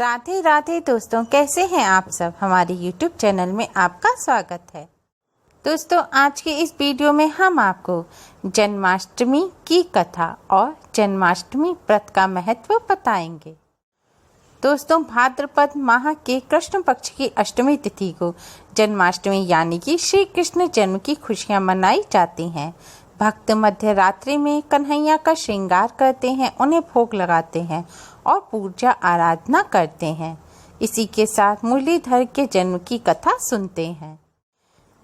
राधे राधे दोस्तों, कैसे हैं आप सब। हमारे YouTube चैनल में आपका स्वागत है। दोस्तों, आज के इस वीडियो में हम आपको जन्माष्टमी की कथा और जन्माष्टमी व्रत का महत्व बताएंगे। दोस्तों, भाद्रपद माह के कृष्ण पक्ष की अष्टमी तिथि को जन्माष्टमी यानी कि श्री कृष्ण जन्म की खुशियां मनाई जाती हैं। भक्त मध्य रात्रि में कन्हैया का श्रृंगार करते हैं, उन्हें भोग लगाते हैं और पूजा आराधना करते हैं। इसी के साथ मुरलीधर के जन्म की कथा सुनते हैं।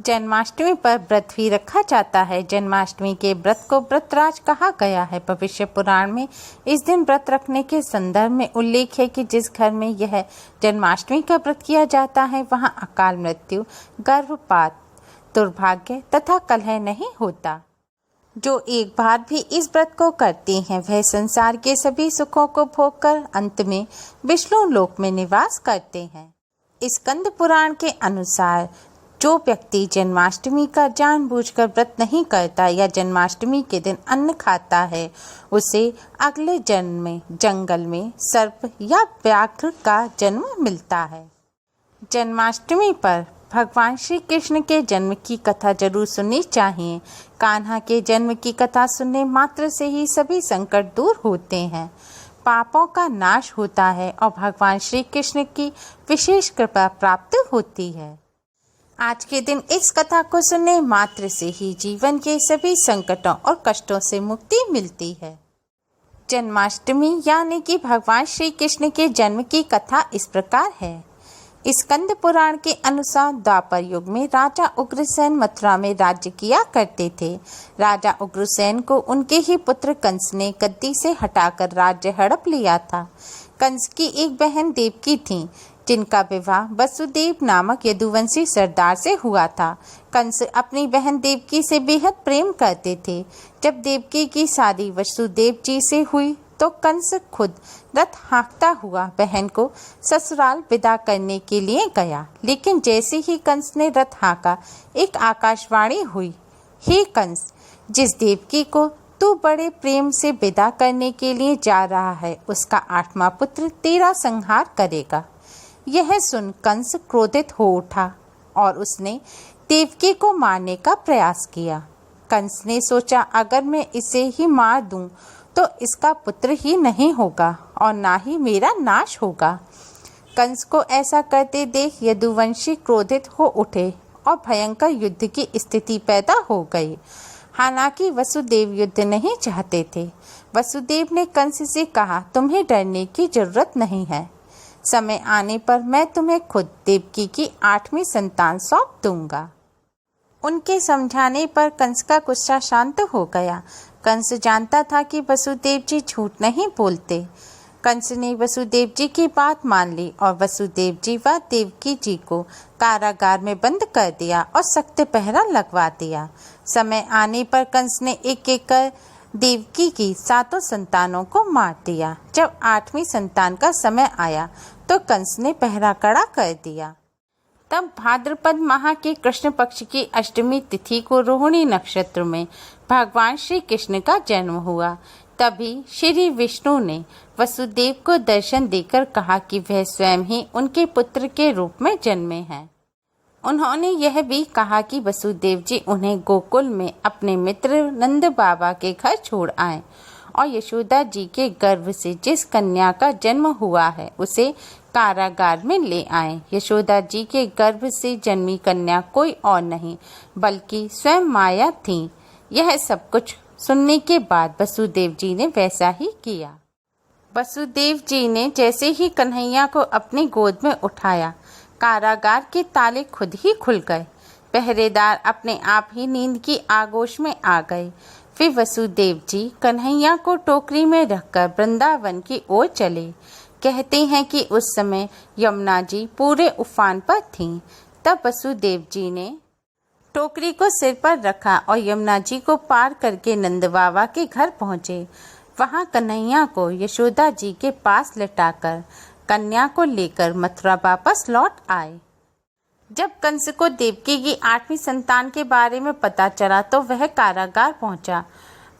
जन्माष्टमी पर व्रत भी रखा जाता है। जन्माष्टमी के व्रत को व्रतराज कहा गया है। भविष्य पुराण में इस दिन व्रत रखने के संदर्भ में उल्लेख है कि जिस घर में यह जन्माष्टमी का व्रत किया जाता है वहां अकाल मृत्यु, गर्भपात, दुर्भाग्य तथा कलह नहीं होता। जो एक बार भी इस व्रत को करते हैं वह संसार के सभी सुखों को भोगकर अंत में विष्णु लोक में निवास करते हैं। स्कंद पुराण के अनुसार जो व्यक्ति जन्माष्टमी का जानबूझकर व्रत नहीं करता या जन्माष्टमी के दिन अन्न खाता है उसे अगले जन्म में जंगल में सर्प या व्याघ्र का जन्म मिलता है। जन्माष्टमी पर भगवान श्री कृष्ण के जन्म की कथा जरूर सुननी चाहिए। कान्हा के जन्म की कथा सुनने मात्र से ही सभी संकट दूर होते हैं, पापों का नाश होता है और भगवान श्री कृष्ण की विशेष कृपा प्राप्त होती है। आज के दिन इस कथा को सुनने मात्र से ही जीवन के सभी संकटों और कष्टों से मुक्ति मिलती है। जन्माष्टमी यानी कि भगवान श्री कृष्ण के जन्म की कथा इस प्रकार है। स्कंद पुराण के अनुसार द्वापर युग में राजा उग्रसेन मथुरा में राज्य किया करते थे। राजा उग्रसेन को उनके ही पुत्र कंस ने गद्दी से हटाकर राज्य हड़प लिया था। कंस की एक बहन देवकी थी जिनका विवाह वसुदेव नामक यदुवंशी सरदार से हुआ था। कंस अपनी बहन देवकी से बेहद प्रेम करते थे। जब देवकी की शादी वसुदेव जी से हुई तो कंस खुद रथ हाँकता हुआ बहन को ससुराल विदा करने के लिए गया। लेकिन जैसे ही कंस ने रथ हाँका एक आकाशवाणी हुई, हे कंस, जिस देवकी को तू बड़े प्रेम से विदा करने के लिए जा रहा है उसका 8वां पुत्र तेरा संहार करेगा। यह सुन कंस क्रोधित हो उठा और उसने देवकी को मारने का प्रयास किया। कंस ने सोचा अगर मैं इसे ही मार दूं तो इसका पुत्र ही नहीं होगा और ना ही मेरा नाश होगा। कंस को ऐसा करते देख यदुवंशी क्रोधित हो उठे और भयंकर युद्ध की स्थिति पैदा हो गई। हालांकि वसुदेव युद्ध नहीं चाहते थे। वसुदेव ने कंस से कहा, तुम्हें डरने की जरूरत नहीं है। समय आने पर मैं तुम्हें खुद देवकी की 8वीं संतान सौंप दूंगा। उनके समझाने पर कंस का गुस्सा शांत हो गया। कंस जानता था कि वसुदेव जी झूठ नहीं बोलते। कंस ने वसुदेव जी की बात मान ली और वसुदेव जी व देवकी जी को कारागार में बंद कर दिया और सख्त पहरा लगवा दिया। समय आने पर कंस ने एक एक कर देवकी की 7 संतानों को मार दिया। जब 8वीं संतान का समय आया तो कंस ने पहरा कड़ा कर दिया। तब भाद्रपद माह के कृष्ण पक्ष की अष्टमी तिथि को रोहिणी नक्षत्र में भगवान श्री कृष्ण का जन्म हुआ। तभी श्री विष्णु ने वसुदेव को दर्शन देकर कहा कि वह स्वयं ही उनके पुत्र के रूप में जन्मे हैं। उन्होंने यह भी कहा कि वसुदेव जी उन्हें गोकुल में अपने मित्र नंद बाबा के घर छोड़ आए और यशोदा जी के गर्भ से जिस कन्या का जन्म हुआ है उसे कारागार में ले आए। यशोदा जी के गर्भ से जन्मी कन्या कोई और नहीं बल्कि स्वयं माया थी। यह सब कुछ सुनने के बाद वसुदेव जी ने वैसा ही किया। वसुदेव जी ने जैसे ही कन्हैया को अपनी गोद में उठाया, कारागार के ताले खुद ही खुल गए। पहरेदार अपने आप ही नींद की आगोश में आ गए। फिर वसुदेव जी कन्हैया को टोकरी में रखकर वृंदावन की ओर चले। कहते हैं कि उस समय यमुना जी पूरे उफान पर थीं। तब वसुदेव जी ने टोकरी को सिर पर रखा और यमुना जी को पार करके नंद बाबा के घर पहुँचे। वहाँ कन्हैया को यशोदा जी के पास लिटाकर कन्या को लेकर मथुरा वापस लौट आए। जब कंस को देवकी की 8वीं संतान के बारे में पता चला तो वह कारागार पहुंचा।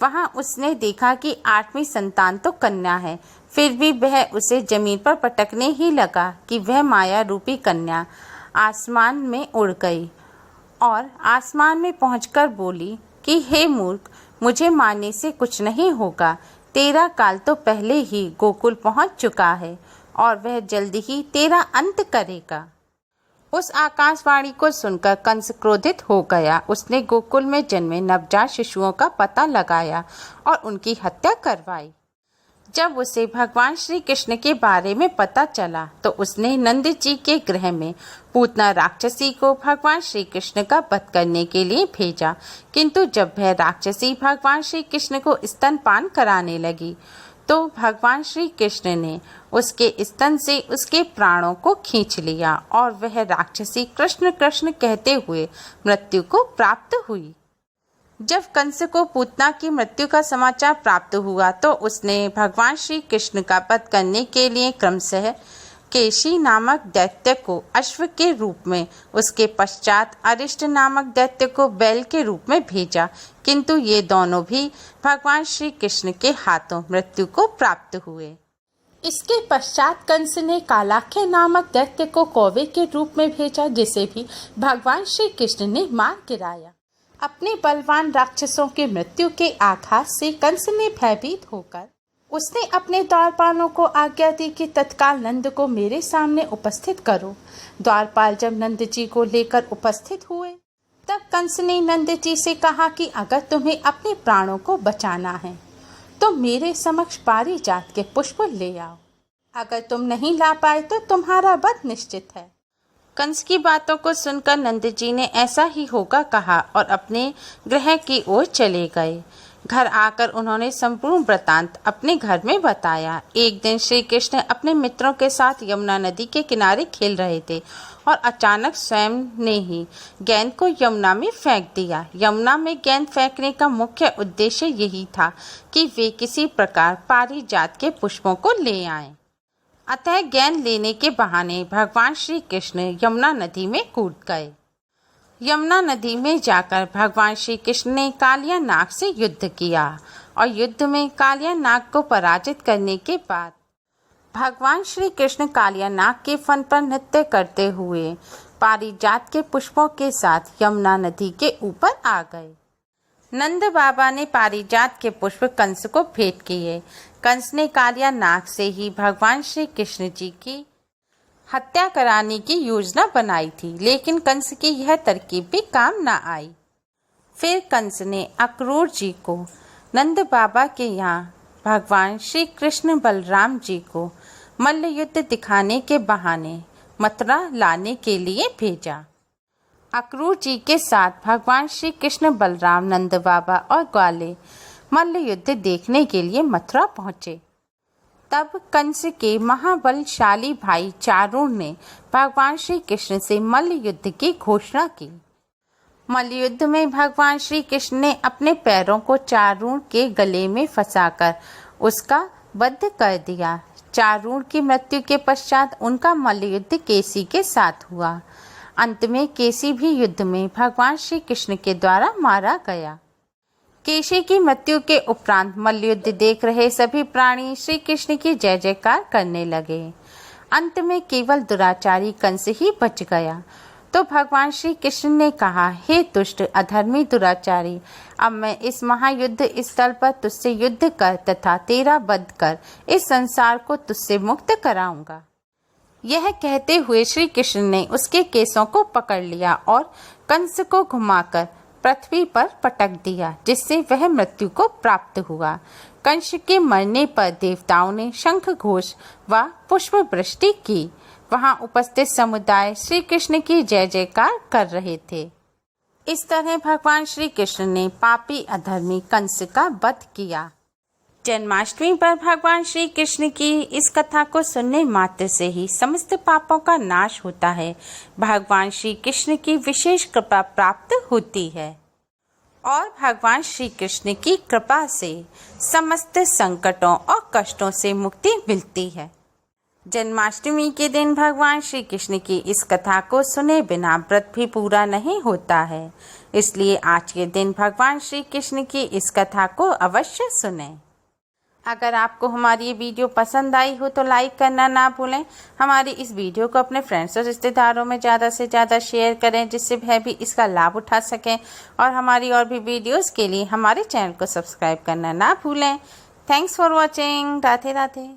वहां उसने देखा कि 8वीं संतान तो कन्या है। फिर भी वह उसे जमीन पर पटकने ही लगा कि वह माया रूपी कन्या आसमान में उड़ गई और आसमान में पहुंचकर बोली कि हे मूर्ख, मुझे मारने से कुछ नहीं होगा। तेरा काल तो पहले ही गोकुल पहुंच चुका है और वह जल्दी ही तेरा अंत करेगा। उस आकाशवाणी को सुनकर कंस क्रोधित हो गया। उसने गोकुल में जन्मे नवजात शिशुओं का पता लगाया और उनकी हत्या करवाई। जब उसे भगवान श्री कृष्ण के बारे में पता चला तो उसने नंद जी के गृह में पूतना राक्षसी को भगवान श्री कृष्ण का वध करने के लिए भेजा। किंतु जब वह राक्षसी भगवान श्री कृष्ण को स्तनपान कराने लगी तो भगवान श्री कृष्ण ने उसके स्तन से उसके प्राणों को खींच लिया और वह राक्षसी कृष्ण कृष्ण कहते हुए मृत्यु को प्राप्त हुई। जब कंस को पूतना की मृत्यु का समाचार प्राप्त हुआ तो उसने भगवान श्री कृष्ण का वध करने के लिए क्रमशः केशी नामक दैत्य को अश्व के रूप में, उसके पश्चात अरिष्ट नामक दैत्य को बैल के रूप में भेजा। किंतु ये दोनों भी भगवान श्री कृष्ण के हाथों मृत्यु को प्राप्त हुए। इसके पश्चात कंस ने कालाख्य नामक दैत्य को कौवे के रूप में भेजा, जिसे भी भगवान श्री कृष्ण ने मार गिराया। अपने बलवान राक्षसों की मृत्यु के आघात से कंस ने भयभीत होकर उसने अपने द्वारपालों को आज्ञा दी कि तत्काल नंद को मेरे सामने उपस्थित करो। द्वारपाल जब नंद जी को लेकर उपस्थित हुए तब कंस ने नंद जी से कहा कि अगर तुम्हें अपने प्राणों को बचाना है तो मेरे समक्ष पारिजात के पुष्प ले आओ। अगर तुम नहीं ला पाए तो तुम्हारा वध निश्चित है। कंस की बातों को सुनकर नंद जी ने ऐसा ही होगा कहा और अपने गृह की ओर चले गए। घर आकर उन्होंने संपूर्ण वृतांत अपने घर में बताया। एक दिन श्री कृष्ण अपने मित्रों के साथ यमुना नदी के किनारे खेल रहे थे और अचानक स्वयं ने ही गेंद को यमुना में फेंक दिया। यमुना में गेंद फेंकने का मुख्य उद्देश्य यही था कि वे किसी प्रकार पारिजात के पुष्पों को ले आएं। अतः गेंद लेने के बहाने भगवान श्री कृष्ण यमुना नदी में कूद गए। यमुना नदी में जाकर भगवान श्री कृष्ण ने कालिया नाग से युद्ध किया और युद्ध में कालिया नाग को पराजित करने के बाद भगवान श्री कृष्ण कालिया नाग के फन पर नृत्य करते हुए पारिजात के पुष्पों के साथ यमुना नदी के ऊपर आ गए। नंद बाबा ने पारिजात के पुष्प कंस को भेंट किए। कंस ने कालिया नाग से ही भगवान श्री कृष्ण जी की हत्या कराने की योजना बनाई थी, लेकिन कंस की यह तरकीब भी काम न आई। फिर कंस ने अक्रूर जी को नंद बाबा के यहाँ भगवान श्री कृष्ण बलराम जी को मल्ल युद्ध दिखाने के बहाने मथुरा लाने के लिए भेजा। अक्रूर जी के साथ भगवान श्री कृष्ण बलराम नंद बाबा और ग्वाले मल्ल युद्ध देखने के लिए मथुरा पहुँचे। तब कंस के महाबलशाली भाई चारूण ने भगवान श्री कृष्ण से मल्ल युद्ध की घोषणा की। मल्ल युद्ध में भगवान श्री कृष्ण ने अपने पैरों को चारूण के गले में फंसाकर उसका वध कर दिया। चारूण की मृत्यु के पश्चात उनका मल्ल युद्ध केसी के साथ हुआ। अंत में केसी भी युद्ध में भगवान श्री कृष्ण के द्वारा मारा गया। केशी की मृत्यु के उपरांत मल्लयुद्ध देख रहे सभी प्राणी श्री कृष्ण की जय जयकार करने लगे। अंत में केवल दुराचारी कंस ही बच गया। तो भगवान श्री कृष्ण ने कहा, हे दुष्ट अधर्मी दुराचारी, अब मैं इस महायुद्ध स्थल पर तुझसे युद्ध कर तथा तेरा वध कर इस संसार को तुझसे मुक्त कराऊंगा। यह कहते हुए श्री कृष्ण ने उसके केसों को पकड़ लिया और कंस को घुमाकर पृथ्वी पर पटक दिया, जिससे वह मृत्यु को प्राप्त हुआ। कंस के मरने पर देवताओं ने शंख घोष व पुष्प वृष्टि की। वहां उपस्थित समुदाय श्री कृष्ण की जय जयकार कर रहे थे। इस तरह भगवान श्री कृष्ण ने पापी अधर्मी कंस का वध किया। जन्माष्टमी पर भगवान श्री कृष्ण की इस कथा को सुनने मात्र से ही समस्त पापों का नाश होता है। भगवान श्री कृष्ण की विशेष कृपा प्राप्त होती है और भगवान श्री कृष्ण की कृपा से समस्त संकटों और कष्टों से मुक्ति मिलती है। जन्माष्टमी के दिन भगवान श्री कृष्ण की इस कथा को सुने बिना व्रत भी पूरा नहीं होता है। इसलिए आज के दिन भगवान श्री कृष्ण की इस कथा को अवश्य सुनें। अगर आपको हमारी ये वीडियो पसंद आई हो तो लाइक करना ना भूलें। हमारी इस वीडियो को अपने फ्रेंड्स और रिश्तेदारों में ज़्यादा से ज़्यादा शेयर करें, जिससे वह भी इसका लाभ उठा सकें। और हमारी और भी वीडियोस के लिए हमारे चैनल को सब्सक्राइब करना ना भूलें। Thanks for watching. Radhe Radhe.